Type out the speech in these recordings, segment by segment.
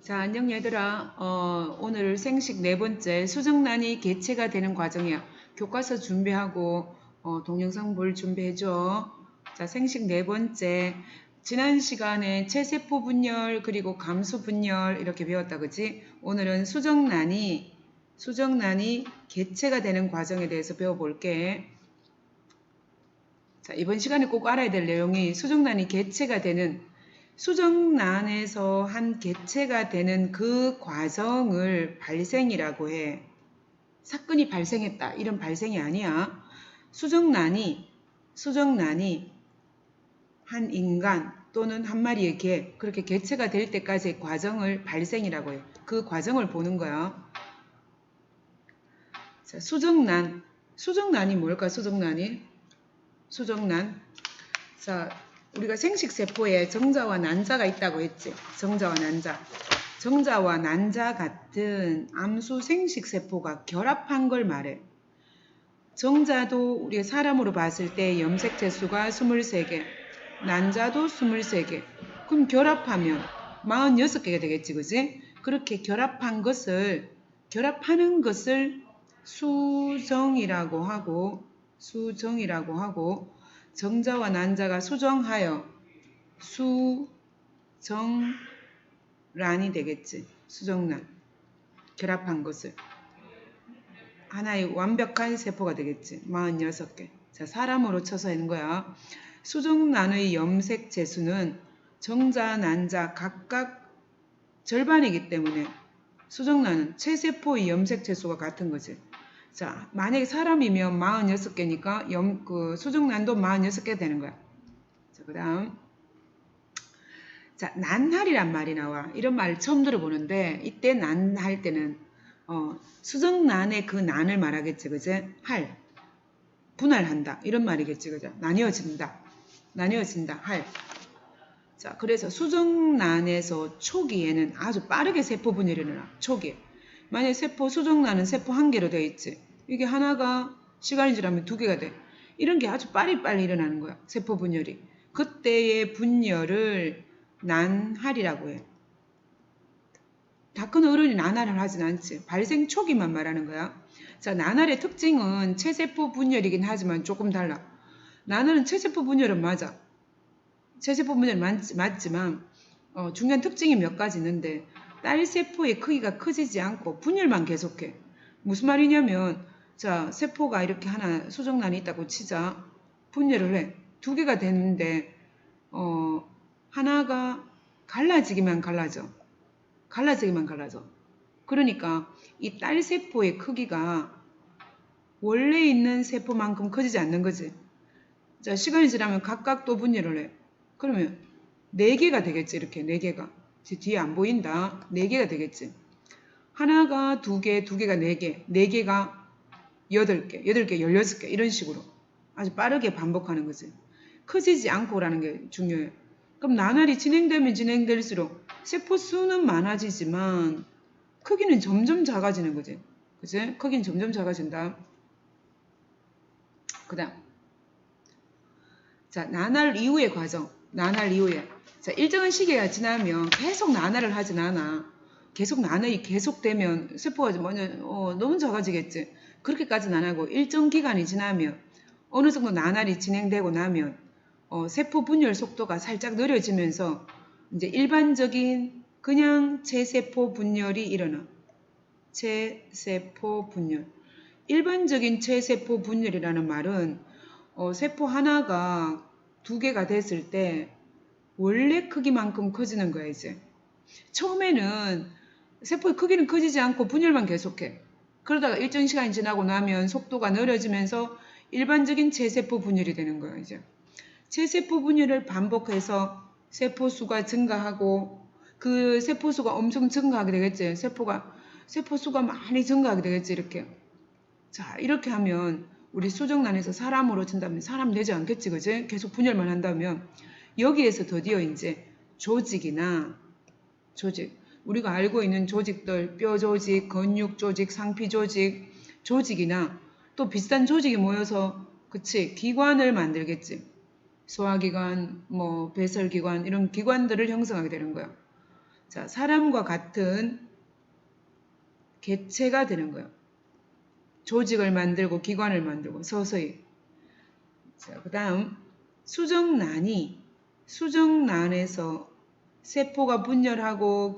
자, 안녕 얘들아. 오늘 생식 네 번째 수정란이 개체가 되는 과정이야. 교과서 준비하고 동영상 볼 준비해줘. 자, 생식 네 번째. 지난 시간에 체세포 분열 그리고 감수 분열 이렇게 배웠다, 그치? 오늘은 수정란이 개체가 되는 과정에 대해서 배워볼게. 자, 이번 시간에 꼭 알아야 될 내용이 수정란이 개체가 되는 수정란에서 한 개체가 되는 그 과정을 발생이라고 해. 사건이 발생했다. 이런 발생이 아니야. 수정란이 한 인간 또는 한 마리의 개, 그렇게 개체가 될 때까지의 과정을 발생이라고 해. 그 과정을 보는 거야. 자, 수정란이 뭘까? 수정란. 자, 우리가 생식세포에 정자와 난자가 있다고 했지. 정자와 난자 같은 암수 생식세포가 결합한 걸 말해. 정자도 우리가 사람으로 봤을 때 염색체수가 23개, 난자도 23개. 그럼 결합하면 46개가 되겠지, 그지? 그렇게 결합하는 것을 수정이라고 하고, 정자와 난자가 수정하여 수정란이 되겠지. 수정란. 결합한 것을. 하나의 완벽한 세포가 되겠지. 46개. 자, 사람으로 쳐서 하는 거야. 수정란의 염색체수는 정자, 난자 각각 절반이기 때문에 수정란은 체세포의 염색체수가 같은 거지. 자, 만약에 사람이면 46개니까 수정란도 46개 되는 거야. 자, 그 다음. 자, 난할이란 말이 나와. 이런 말 처음 들어보는데, 이때 난할 때는, 수정란의 그 난을 말하겠지, 그제? 분할한다. 이런 말이겠지, 그죠? 나뉘어진다, 할. 자, 그래서 수정란에서 초기에는 아주 빠르게 세포 분열이 일어나. 초기에. 만약에 수정란은 세포 한 개로 되어 있지. 이게 하나가 시간이 지나면 두 개가 돼. 이런 게 아주 빨리 일어나는 거야. 세포 분열이. 그때의 분열을 난할이라고 해. 다 큰 어른이 난할을 하진 않지. 발생 초기만 말하는 거야. 자, 난할의 특징은 체세포 분열이긴 하지만 조금 달라. 난할은 체세포 분열은 맞아. 체세포 분열 맞지만 중요한 특징이 몇 가지 있는데 딸 세포의 크기가 커지지 않고 분열만 계속해. 무슨 말이냐면 자, 세포가 이렇게 하나 수정란이 있다고 치자. 분열을 해. 두 개가 되는데 하나가 갈라지기만 갈라져. 그러니까 이 딸 세포의 크기가 원래 있는 세포만큼 커지지 않는 거지. 자, 시간이 지나면 각각 또 분열을 해. 그러면 4개가 되겠지. 이렇게 4개가. 뒤에 안 보인다. 4개가 되겠지. 하나가 2개, 2개가 4개, 4개가 8개, 8개, 16개 이런 식으로 아주 빠르게 반복하는 거지. 커지지 않고라는 게 중요해. 그럼 난할이 진행되면 진행될수록 세포 수는 많아지지만 크기는 점점 작아지는 거지. 그치? 크기는 점점 작아진다. 그 다음. 자, 난할 이후의 과정. 자, 일정한 시기가 지나면 계속 난할을 하진 않아. 계속 난할이 계속되면 세포가 너무 작아지겠지. 그렇게까지는 안 하고 일정 기간이 지나면 어느 정도 난할이 진행되고 나면 세포 분열 속도가 살짝 느려지면서 이제 일반적인 그냥 체세포 분열이 일어나. 체세포 분열. 일반적인 체세포 분열이라는 말은 세포 하나가 2개가 됐을 때 원래 크기만큼 커지는 거야, 이제. 처음에는 세포의 크기는 커지지 않고 분열만 계속해. 그러다가 일정 시간이 지나고 나면 속도가 느려지면서 일반적인 체세포 분열이 되는 거예요, 이제. 체세포 분열을 반복해서 세포 수가 증가하고 그 세포 수가 엄청 증가하게 되겠지. 세포 수가 많이 증가하게 되겠지, 이렇게. 자, 이렇게 하면 우리 수정란에서 사람으로 친다면 사람 되지 않겠지, 그지? 계속 분열만 한다면 여기에서 드디어 이제 조직, 우리가 알고 있는 조직들, 뼈 조직, 근육 조직, 상피 조직이나 또 비슷한 조직이 모여서 그치, 기관을 만들겠지. 소화기관, 배설기관 이런 기관들을 형성하게 되는 거야. 자, 사람과 같은 개체가 되는 거예요. 조직을 만들고 기관을 만들고 서서히. 자, 그 다음 수정란에서 세포가 분열하고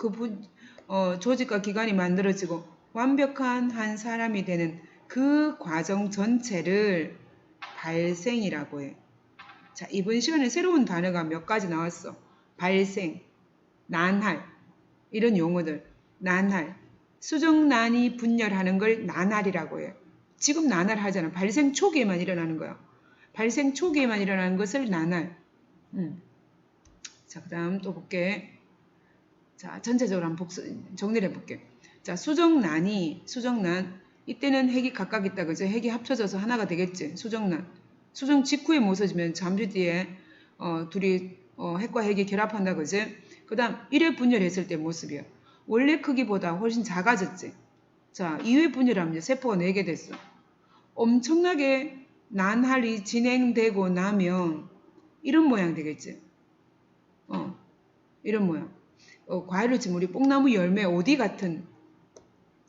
조직과 기관이 만들어지고 완벽한 한 사람이 되는 그 과정 전체를 발생이라고 해. 자, 이번 시간에 새로운 단어가 몇 가지 나왔어. 발생, 난할, 이런 용어들. 난할. 수정란이 분열하는 걸 난할이라고 해. 지금 난할하잖아. 발생 초기에만 일어나는 거야. 발생 초기에만 일어나는 것을 난할. 자, 그 다음 또 볼게. 자, 전체적으로 한번 정리를 해볼게. 자, 수정란. 이때는 핵이 각각 있다. 그죠? 핵이 합쳐져서 하나가 되겠지. 수정란. 수정 직후에 모서지면 잠시 뒤에 둘이 핵과 핵이 결합한다. 그지? 그 다음 1회 분열했을 때 모습이야. 원래 크기보다 훨씬 작아졌지. 자, 2회 분열하면 세포가 4개 됐어. 엄청나게 난할이 진행되고 나면 이런 모양 되겠지. 이런 모양. 과일을 지금 우리 뽕나무 열매 어디 같은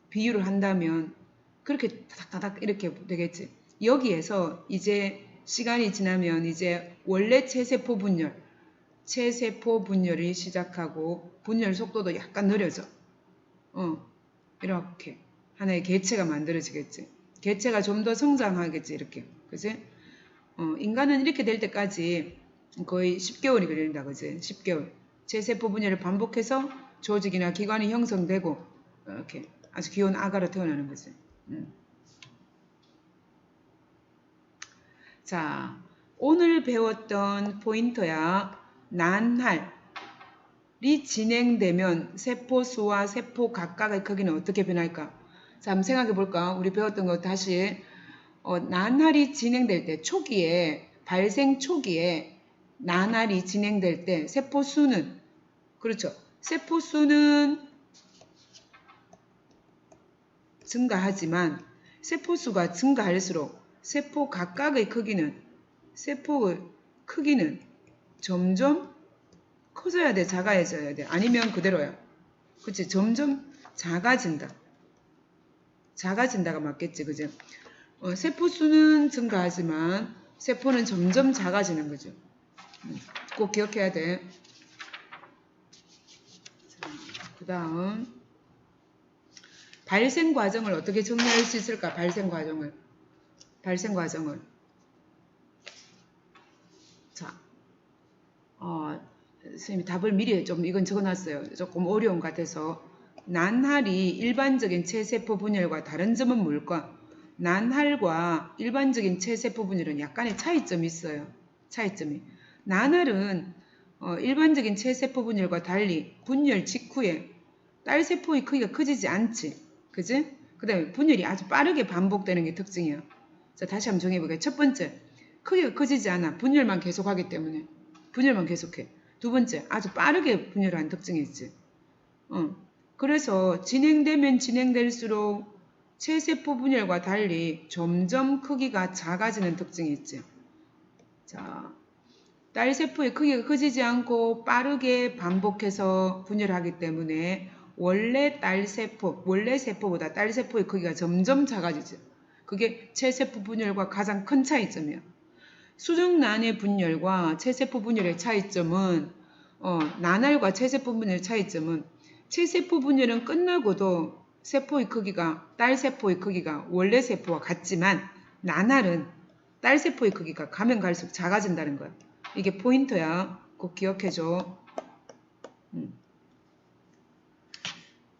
비유를 한다면 그렇게 다닥다닥 이렇게 되겠지. 여기에서 이제 시간이 지나면 이제 원래 체세포 분열이 시작하고 분열 속도도 약간 느려져. 이렇게 하나의 개체가 만들어지겠지. 개체가 좀 더 성장하겠지. 이렇게. 그지? 인간은 이렇게 될 때까지 거의 10개월이 걸린다. 그지? 10개월. 체세포 분열을 반복해서 조직이나 기관이 형성되고 이렇게 아주 귀여운 아가로 태어나는 거지. 자, 오늘 배웠던 포인트야. 난할이 진행되면 세포 수와 세포 각각의 크기는 어떻게 변할까? 자, 한번 생각해 볼까? 우리 배웠던 거 다시. 난할이 진행될 때 초기에, 발생 초기에 난할이 진행될 때 세포 수는, 그렇죠. 세포 수는 증가하지만 세포 수가 증가할수록 세포 각각의 세포의 크기는 점점 커져야 돼, 작아져야 돼. 아니면 그대로야. 그치? 점점 작아진다. 작아진다가 맞겠지, 그죠? 세포 수는 증가하지만 세포는 점점 작아지는 거죠. 꼭 기억해야 돼. 그 다음 발생 과정을 어떻게 정리할 수 있을까? 발생 과정을. 자, 선생님이 답을 미리 좀 이건 적어놨어요. 조금 어려운 것 같아서. 난할이 일반적인 체세포 분열과 다른 점은 뭘까? 난할과 일반적인 체세포 분열은 약간의 차이점이 있어요. 차이점이. 난할은 일반적인 체세포 분열과 달리 분열 직후에 딸세포의 크기가 커지지 않지. 그지? 그 다음에 분열이 아주 빠르게 반복되는 게 특징이야. 자, 다시 한번 정해볼게요. 첫 번째, 크기가 커지지 않아. 분열만 계속하기 때문에. 분열만 계속해. 두 번째, 아주 빠르게 분열하는 특징이 있지. 그래서 진행되면 진행될수록 체세포 분열과 달리 점점 크기가 작아지는 특징이 있지. 자, 딸세포의 크기가 커지지 않고 빠르게 반복해서 분열하기 때문에 원래 세포보다 딸세포의 크기가 점점 작아지죠. 그게 체세포 분열과 가장 큰 차이점이야. 수정란의 분열과 체세포 분열의 차이점은 난할과 체세포 분열의 차이점은 체세포 분열은 끝나고도 딸세포의 크기가 원래 세포와 같지만 난할은 딸세포의 크기가 가면 갈수록 작아진다는 거야. 이게 포인트야. 꼭 기억해줘.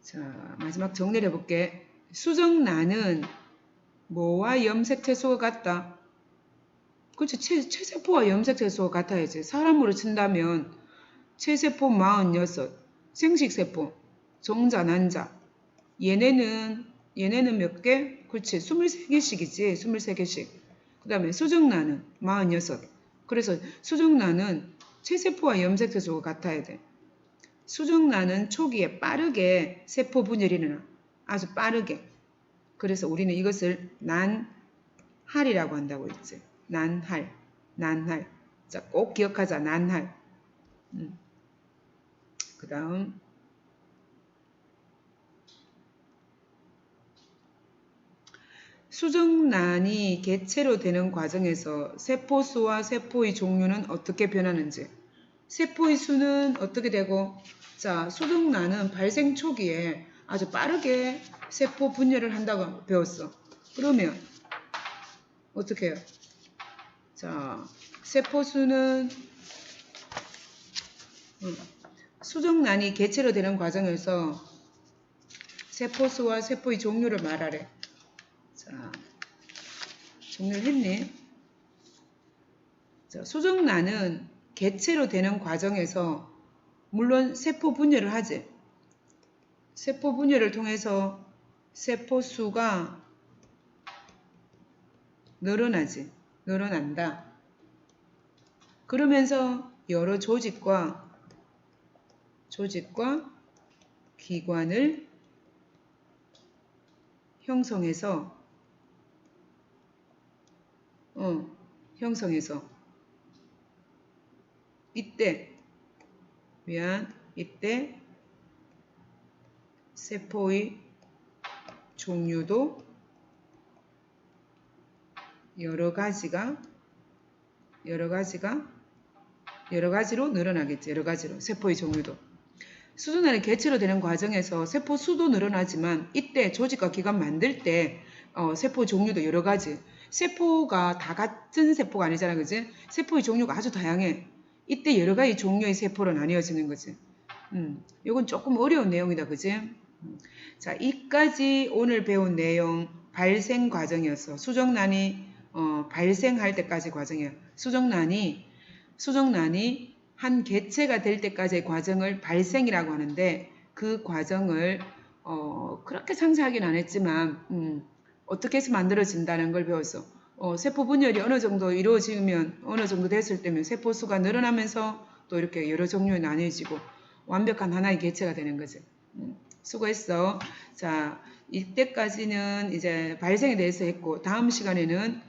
자, 마지막 정리를 해볼게. 수정란은 뭐와 염색채소가 같다? 그렇지. 체세포와 염색채소가 같아야지. 사람으로 친다면 체세포 46, 생식세포, 정자, 난자. 얘네는 몇 개? 그렇지. 23개씩이지. 23개씩. 그 다음에 수정란은 46. 그래서 수정란은 체세포와 염색채소가 같아야 돼. 수정란은 초기에 빠르게 세포 분열이 일어나. 아주 빠르게. 그래서 우리는 이것을 난할이라고 한다고 했지. 난할. 자, 꼭 기억하자. 난할. 그 다음 수정란이 개체로 되는 과정에서 세포수와 세포의 종류는 어떻게 변하는지. 세포의 수는 어떻게 되고, 자, 수정란은 발생 초기에 아주 빠르게 세포 분열을 한다고 배웠어. 그러면 어떻게 해요? 자, 세포수는 수정란이 개체로 되는 과정에서 세포수와 세포의 종류를 말하래. 자, 종류를 했니? 자, 수정란은 개체로 되는 과정에서 물론 세포 분열을 하지. 세포 분열을 통해서 세포수가 늘어난다. 그러면서 여러 조직과 기관을 형성해서 이때 세포의 종류도 여러 가지로 늘어나겠지. 여러 가지로 세포의 종류도. 수정란이 개체로 되는 과정에서 세포 수도 늘어나지만 이때 조직과 기관 만들 때 세포 종류도 여러 가지. 세포가 다 같은 세포가 아니잖아, 그지? 세포의 종류가 아주 다양해. 이때 여러 가지 종류의 세포로 나뉘어지는 거지. 이건 조금 어려운 내용이다, 그지? 자, 이까지 오늘 배운 내용 발생 과정이었어. 수정란이 발생할 때까지 과정이야. 수정란이 한 개체가 될 때까지의 과정을 발생이라고 하는데 그 과정을 그렇게 상세하게는 안 했지만 어떻게 해서 만들어진다는 걸 배웠어. 세포 분열이 어느 정도 이루어지면 어느 정도 됐을 때면 세포수가 늘어나면서 또 이렇게 여러 종류에 나뉘어지고 완벽한 하나의 개체가 되는 거지. 수고했어. 자, 이때까지는 이제 발생에 대해서 했고 다음 시간에는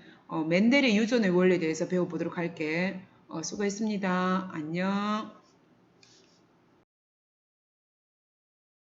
멘델의 유전의 원리에 대해서 배워보도록 할게. 수고했습니다. 안녕.